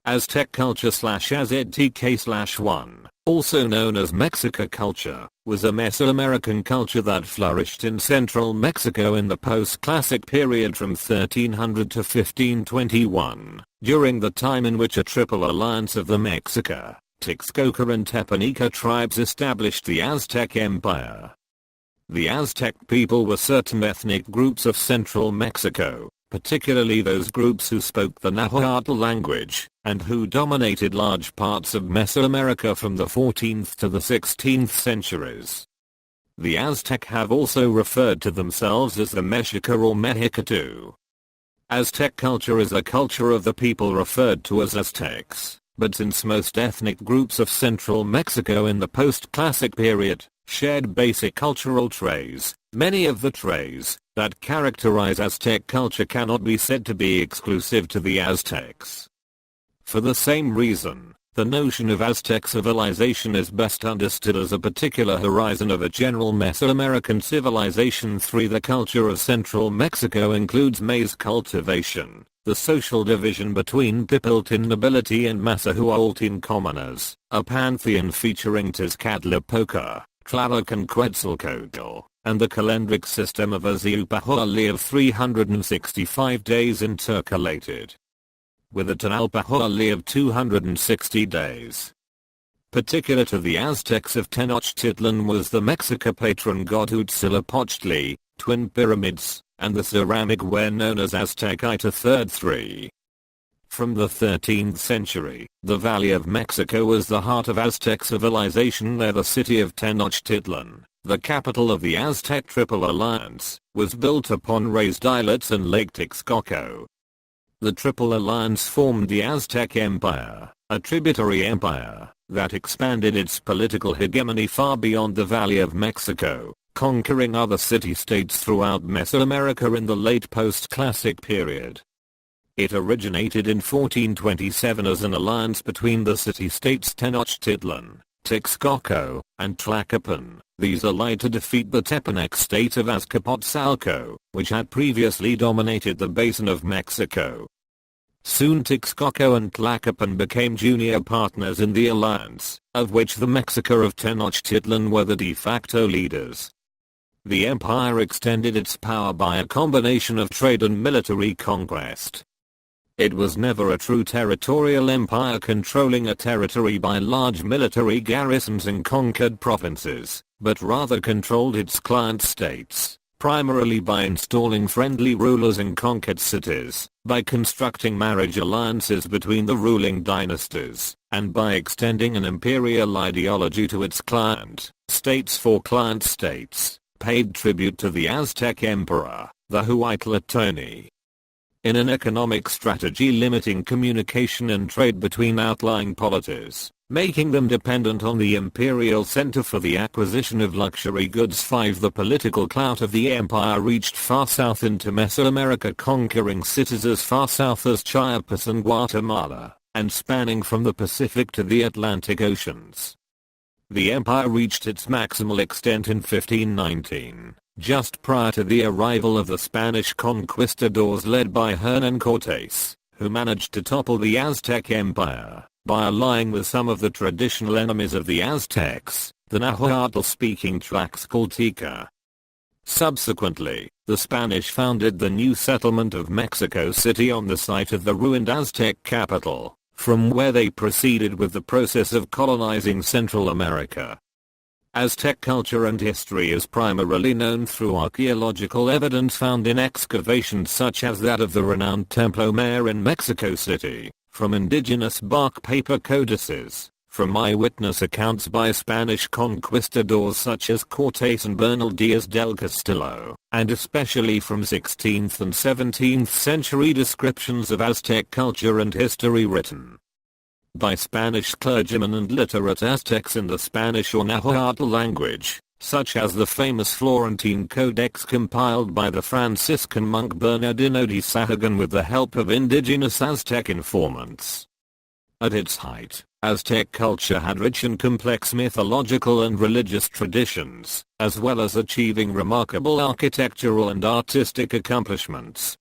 Aztec culture /ɑztɛk/1, also known as Mexica culture, was a Mesoamerican culture that flourished in central Mexico in the post-classic period from 1300 to 1521, during the time in which a triple alliance of the Mexica, Texcoca and Tepaneca tribes established the Aztec Empire. The Aztec people were certain ethnic groups of central Mexico, particularly those groups who spoke the Nahuatl language, and who dominated large parts of Mesoamerica from the 14th to the 16th centuries. The Aztec have also referred to themselves as the Meshika or Mehika too. Aztec culture is a culture of the people referred to as Aztecs, but since most ethnic groups of central Mexico in the post-classic period shared basic cultural traits, many of the traits that characterize Aztec culture cannot be said to be exclusive to the Aztecs. For the same reason, the notion of Aztec civilization is best understood as a particular horizon of a general Mesoamerican civilization. 3. The culture of central Mexico includes maize cultivation, the social division between pipiltin nobility and macehualtin commoners, a pantheon featuring Tezcatlipoca, Tlaloc and Quetzalcoatl, and the calendric system of a xiuhpohualli of 365 days intercalated, with a tonalpohualli of 260 days. Particular to the Aztecs of Tenochtitlan was the Mexica patron God Huitzilopochtli, twin pyramids, and the ceramic ware known as Aztec I to 3rd. From the 13th century, the Valley of Mexico was the heart of Aztec civilization. There the city of Tenochtitlan, the capital of the Aztec Triple Alliance, was built upon raised islets and Lake Texcoca. The Triple Alliance formed the Aztec Empire, a tributary empire that expanded its political hegemony far beyond the Valley of Mexico, conquering other city-states throughout Mesoamerica in the late post-classic period. It originated in 1427 as an alliance between the city-states Tenochtitlan, Texcoca, and Tlacopan. These allied to defeat the Tepanec state of Azcapotzalco, which had previously dominated the basin of Mexico. Soon Texcoca and Tlacopan became junior partners in the alliance, of which the Mexica of Tenochtitlan were the de facto leaders. The empire extended its power by a combination of trade and military conquest. It was never a true territorial empire controlling a territory by large military garrisons in conquered provinces, but rather controlled its client states, primarily by installing friendly rulers in conquered cities, by constructing marriage alliances between the ruling dynasties, and by extending an imperial ideology to its client states. For client states paid tribute to the Aztec emperor, the Huitzilopochtli. In an economic strategy limiting communication and trade between outlying polities, making them dependent on the imperial center for the acquisition of luxury goods. 5. The political clout of the empire reached far south into Mesoamerica, conquering cities as far south as Chiapas and Guatemala, and spanning from the Pacific to the Atlantic Oceans. The empire reached its maximal extent in 1519. Just prior to the arrival of the Spanish conquistadors led by Hernán Cortés, who managed to topple the Aztec Empire by allying with some of the traditional enemies of the Aztecs, the Nahuatl-speaking Tlaxcalteca. Subsequently, the Spanish founded the new settlement of Mexico City on the site of the ruined Aztec capital, from where they proceeded with the process of colonizing Central America. Aztec culture and history is primarily known through archaeological evidence found in excavations such as that of the renowned Templo Mayor in Mexico City, from indigenous bark paper codices, from eyewitness accounts by Spanish conquistadors such as Cortés and Bernal Díaz del Castillo, and especially from 16th and 17th century descriptions of Aztec culture and history written by Spanish clergymen and literate Aztecs in the Spanish or Nahuatl language, such as the famous Florentine Codex compiled by the Franciscan monk Bernardino de Sahagun with the help of indigenous Aztec informants. At its height, Aztec culture had rich and complex mythological and religious traditions, as well as achieving remarkable architectural and artistic accomplishments.